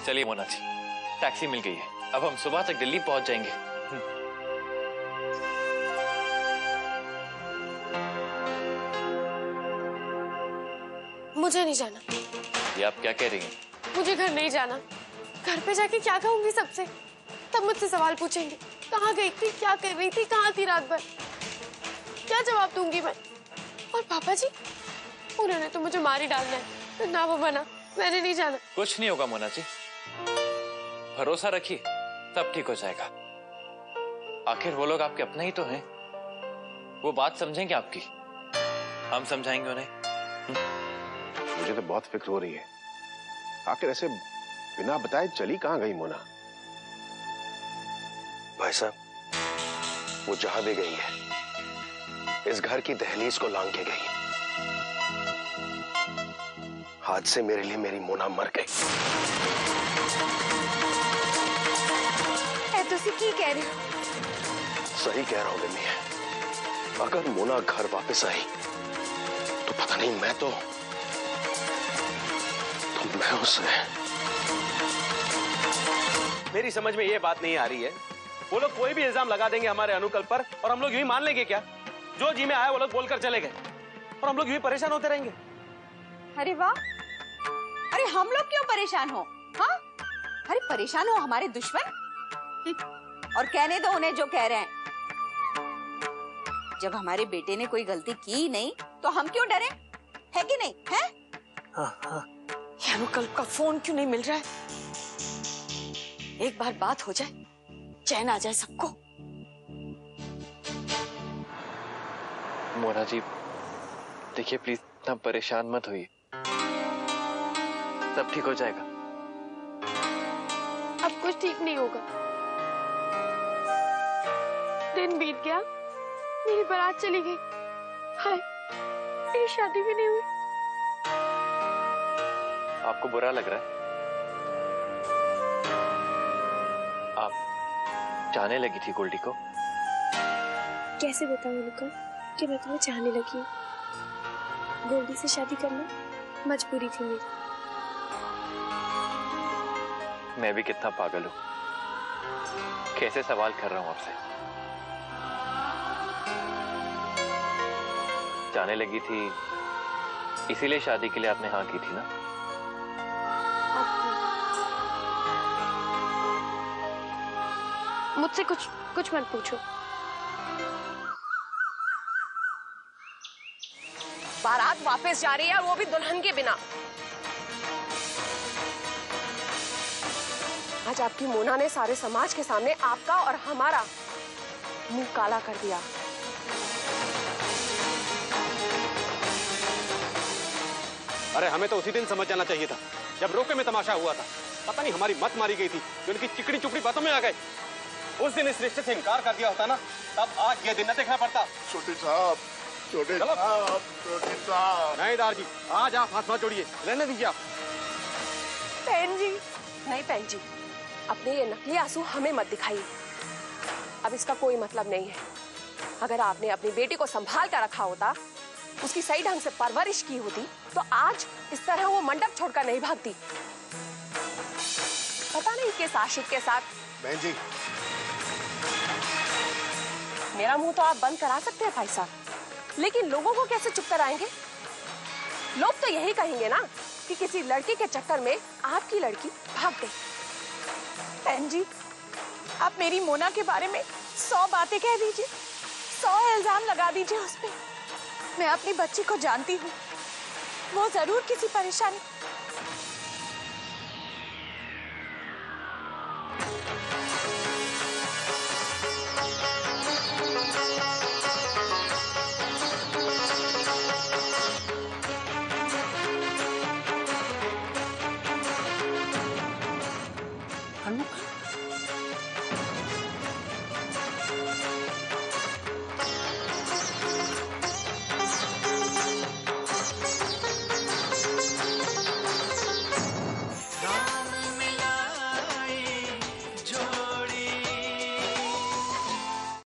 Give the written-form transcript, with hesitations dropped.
चलिए मोना जी, टैक्सी मिल गई है, अब हम सुबह तक दिल्ली पहुंच जाएंगे। मुझे नहीं जाना। ये आप क्या कह रही हैं? मुझे घर नहीं जाना। घर पे जाके क्या कहूंगी सबसे? तब मुझसे सवाल पूछेंगे, कहाँ गई थी, क्या कर रही थी, कहाँ थी रात भर? क्या जवाब दूंगी मैं? और पापा जी, उन्होंने तो मुझे मार ही डालना है। तो ना वो बना, मैंने नहीं जाना। कुछ नहीं होगा मोना जी, भरोसा रखिए, सब ठीक हो जाएगा। आखिर वो लोग आपके अपने ही तो हैं, वो बात समझेंगे आपकी, हम समझाएंगे उन्हें। मुझे तो बहुत फिक्र हो रही है, आखिर ऐसे बिना बताए चली कहाँ गई मोना? भाई साहब, वो जहां भी गई है, इस घर की दहलीज को लांग के गई। आज से मेरे लिए मेरी मोना मर गई। तुसी की कह रहे हो? सही कह रहा हूं मम्मी। अगर मोना घर वापस आई तो पता नहीं मैं उसे। मेरी समझ में ये बात नहीं आ रही है, वो लोग कोई भी इल्जाम लगा देंगे हमारे अनुकल्प पर और हम लोग यूं ही मान लेंगे क्या? जो जी में आया वो लोग बोलकर चले गए और हम लोग यूं ही परेशान होते रहेंगे। अरे वाह, अरे हम लोग क्यों परेशान हो? हाँ, अरे परेशान हो हमारे दुश्मन, और कहने दो उन्हें जो कह रहे हैं। जब हमारे बेटे ने कोई गलती की नहीं तो हम क्यों डरे, है कि नहीं? है? हाँ। अनुकल्प का फोन क्यों नहीं मिल रहा है? एक बार बात हो जाए, चैन आ जाए सबको। मोना जी देखिए, प्लीज इतना परेशान मत होइए, सब ठीक हो जाएगा। अब कुछ ठीक नहीं होगा। दिन बीत गया, मेरी बारात चली गई, हाय मेरी शादी भी नहीं हुई। आपको बुरा लग रहा है? आप चाहने लगी थी गोल्डी को? कैसे बताऊं उनको कि मैं तुम्हें चाहने लगी हूँ? गोल्डी से शादी करना मजबूरी थी मेरी। मैं भी कितना पागल हूँ, कैसे सवाल कर रहा हूँ आपसे। जाने लगी थी इसीलिए शादी के लिए आपने हाँ की थी ना? मुझसे कुछ मत पूछो। बारात वापस जा रही है, वो भी दुल्हन के बिना। आज आपकी मोना ने सारे समाज के सामने आपका और हमारा मुंह काला कर दिया। अरे हमें तो उसी दिन समझ जाना चाहिए था जब रोके में तमाशा हुआ था। पता नहीं हमारी मत मारी गई थी कि उनकी चिकनी चुपड़ी बातों में आ गए। उस दिन इस रिश्ते से इनकार कर दिया होता ना, तब आज ये दिन न देखना पड़ता। छोटे साहब। नहीं दार जी, आज आप हाथ मत जोड़िए, रहने दीजिए आप। बहन जी, नहीं बहन जी, अपने ये नकली आंसू हमें मत दिखाइए। अब इसका कोई मतलब नहीं है। अगर आपने अपनी बेटी को संभाल कर रखा होता, उसकी सही ढंग से परवरिश की होती, तो आज इस तरह वो मंडप छोड़कर नहीं भागती। पता नहीं किस आशिक के साथ। बहन जी, मेरा मुंह तो आप बंद करा सकते हैं भाई साहब, लेकिन लोगों को कैसे चुप कराएंगे? लोग तो यही कहेंगे ना कि किसी लड़की के चक्कर में आपकी लड़की भाग गई। बहन जी, आप मेरी मोना के बारे में 100 बातें कह दीजिए, 100 इल्जाम लगा दीजिए उस पे। मैं अपनी बच्ची को जानती हूँ, वो जरूर किसी परेशानी